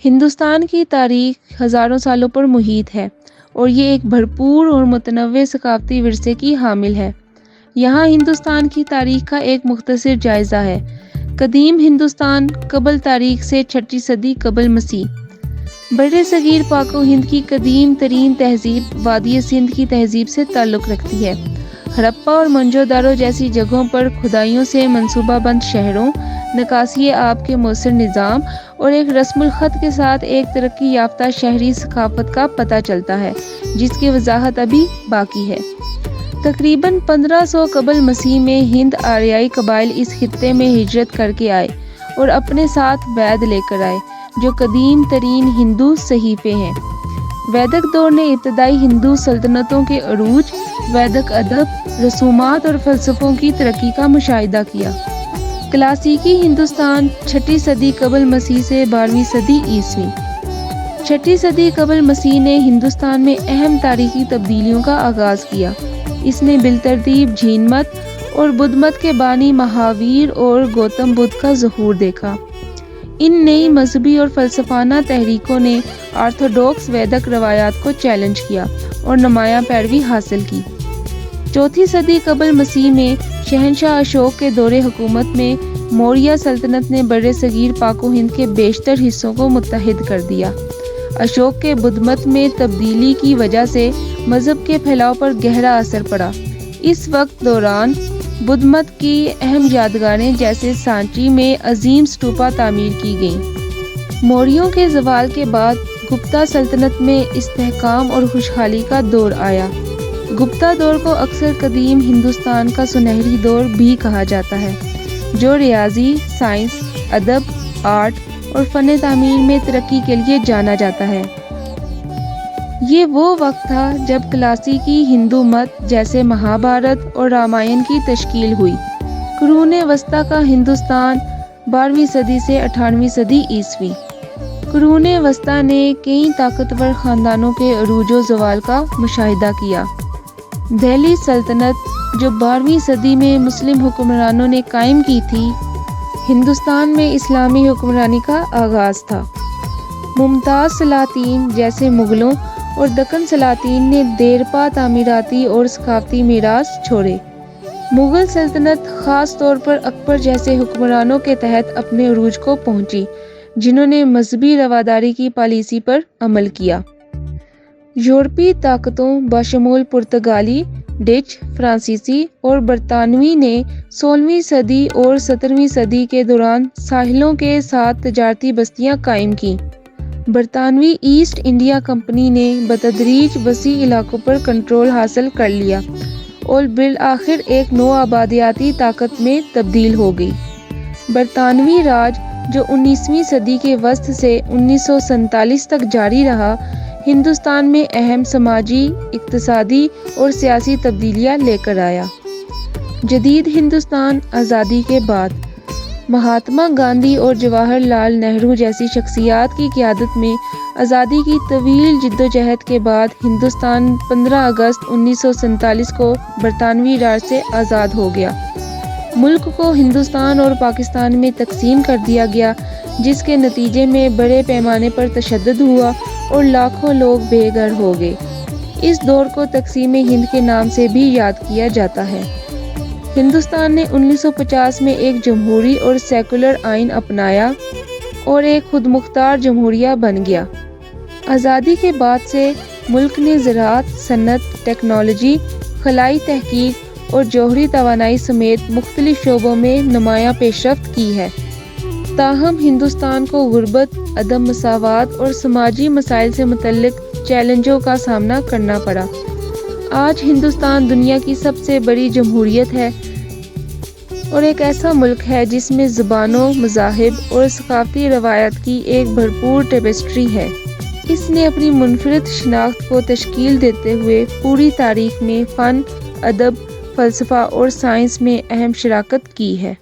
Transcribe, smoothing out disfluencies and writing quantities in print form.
ہندوستان کی تاریخ ہزاروں سالوں پر محیط ہے اور یہ ایک بھرپور اور متنوع ثقافتی ورثے کی حامل ہے۔ یہاں ہندوستان کی تاریخ کا ایک مختصر جائزہ ہے۔ قدیم ہندوستان قبل تاریخ سے 6 صدی قبل مسیح۔ بر صغیر پاک و ہند کی قدیم ترین تہذیب وادی سندھ کی تہذیب سے تعلق رکھتی ہے۔ ہڑپہ اور موہنجو داڑو جیسی جگہوں پر کھدائیوں سے منصوبہ بند شہروں، نکاسی آب کے مؤثر نظام اور ایک رسم الخط کے ساتھ ایک ترقی یافتہ شہری ثقافت کا پتہ چلتا ہے، جس کی وضاحت ابھی باقی ہے۔ تقریباً 1500 قبل مسیح میں ہند آریائی قبائل اس خطے میں ہجرت کر کے آئے اور اپنے ساتھ وید لے کر آئے، جو قدیم ترین ہندو صحیفے ہیں۔ ویدک دور نے ابتدائی ہندو سلطنتوں کے عروج، ویدک ادب، رسومات اور فلسفوں کی ترقی کا مشاہدہ کیا۔ کلاسیکی ہندوستان 6 صدی قبل مسیح سے 12ویں صدی عیسوی۔ 6 صدی قبل مسیح نے ہندوستان میں اہم تاریخی تبدیلیوں کا آغاز کیا۔ اس نے بالترتیب جین مت اور بدھ مت کے بانی مہاویر اور گوتم بدھ کا ظہور دیکھا۔ ان نئی مذہبی اور فلسفانہ تحریکوں نے آرتھوڈوکس ویدک روایات کو چیلنج کیا اور نمایاں پیروی حاصل کی۔ 4 صدی قبل مسیح میں شہنشاہ اشوک کے دور حکومت میں موریہ سلطنت نے بر صغیر پاک و ہند کے بیشتر حصوں کو متحد کر دیا۔ اشوک کے بدھ مت میں تبدیلی کی وجہ سے مذہب کے پھیلاؤ پر گہرا اثر پڑا۔ اس وقت دوران بدھ مت کی اہم یادگاریں جیسے سانچی میں عظیم اسٹوپا تعمیر کی گئیں۔ موریوں کے زوال کے بعد گپتا سلطنت میں استحکام اور خوشحالی کا دور آیا۔ گپتا دور کو اکثر قدیم ہندوستان کا سنہری دور بھی کہا جاتا ہے، جو ریاضی، سائنس، ادب، آرٹ اور فن تعمیر میں ترقی کے لیے جانا جاتا ہے۔ یہ وہ وقت تھا جب کلاسیکی ہندو مت جیسے مہابھارت اور رامائن کی تشکیل ہوئی۔ قرون وسطیٰ کا ہندوستان 12ویں صدی سے 18ویں صدی عیسوی۔ قرون وسطیٰ نے کئی طاقتور خاندانوں کے عروج و زوال کا مشاہدہ کیا۔ دہلی سلطنت، جو 12ویں صدی میں مسلم حکمرانوں نے قائم کی تھی، ہندوستان میں اسلامی حکمرانی کا آغاز تھا۔ ممتاز سلاطین جیسے مغلوں اور دکن سلاطین نے دیرپا تعمیراتی اور ثقافتی میراث چھوڑے۔ مغل سلطنت خاص طور پر اکبر جیسے حکمرانوں کے تحت اپنے عروج کو پہنچی، جنہوں نے مذہبی رواداری کی پالیسی پر عمل کیا۔ یورپی طاقتوں بشمول پرتگالی، ڈچ، فرانسیسی اور برطانوی نے 16ویں صدی اور 17ویں صدی کے دوران ساحلوں کے ساتھ تجارتی بستیاں قائم کیں۔ برطانوی ایسٹ انڈیا کمپنی نے بتدریج وسیع علاقوں پر کنٹرول حاصل کر لیا اور بالآخر ایک نو آبادیاتی طاقت میں تبدیل ہو گئی۔ برطانوی راج، جو 19ویں صدی کے وسط سے 1947 تک جاری رہا، ہندوستان میں اہم سماجی، اقتصادی اور سیاسی تبدیلیاں لے کر آیا۔ جدید ہندوستان آزادی کے بعد مہاتما گاندھی اور جواہر لال نہرو جیسی شخصیات کی قیادت میں آزادی کی طویل جدوجہد کے بعد ہندوستان 15 اگست 1947 کو برطانوی راج سے آزاد ہو گیا۔ ملک کو ہندوستان اور پاکستان میں تقسیم کر دیا گیا، جس کے نتیجے میں بڑے پیمانے پر تشدد ہوا اور لاکھوں لوگ بے گھر ہو گئے۔ اس دور کو تقسیم ہند کے نام سے بھی یاد کیا جاتا ہے۔ ہندوستان نے 1950 میں ایک جمہوری اور سیکولر آئین اپنایا اور ایک خود مختار جمہوریہ بن گیا۔ آزادی کے بعد سے ملک نے زراعت، صنعت، ٹیکنالوجی، خلائی تحقیق اور جوہری توانائی سمیت مختلف شعبوں میں نمایاں پیش رفت کی ہے۔ تاہم ہندوستان کو غربت، عدم مساوات اور سماجی مسائل سے متعلق چیلنجوں کا سامنا کرنا پڑا۔ آج ہندوستان دنیا کی سب سے بڑی جمہوریت ہے اور ایک ایسا ملک ہے جس میں زبانوں، مذاہب اور ثقافتی روایات کی ایک بھرپور ٹیپسٹری ہے۔ اس نے اپنی منفرد شناخت کو تشکیل دیتے ہوئے پوری تاریخ میں فن، ادب، فلسفہ اور سائنس میں اہم شراکت کی ہے۔